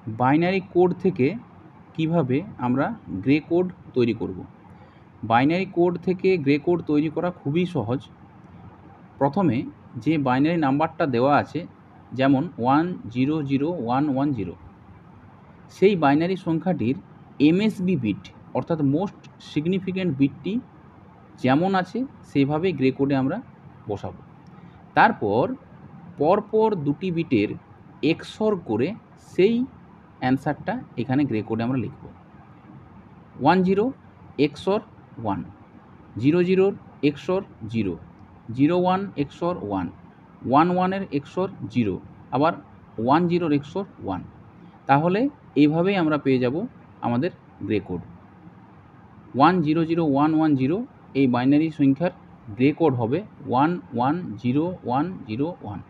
Binary code থেকে কিভাবে আমরা গ্রে কোড তৈরি করব। বাইনারি কোড থেকে গ্রে কোড তৈরি করা খুবই সহজ। প্রথমে যে বাইনারি নাম্বারটা দেওয়া আছে, যেমন 100110, সেই বাইনারি সংখ্যাটির এমএসবি বিট অর্থাৎ মোস্ট সিগনিফিক্যান্ট বিটটি যেমন আছে সেভাবে গ্রে কোডে আমরা বসাবো। তারপর পরপর দুটি বিটের XOR করে সেই অ্যান্সারটা এখানে গ্রে কোডে আমরা লিখব। 10 XOR 1, 00 XOR 0, 01 XOR 1, 11 XOR 0, আবার 10 XOR 1। তাহলে এইভাবেই আমরা পেয়ে যাব আমাদের গ্রে কোড। 100110 এই বাইনারি সংখ্যার গ্রে কোড হবে 110101।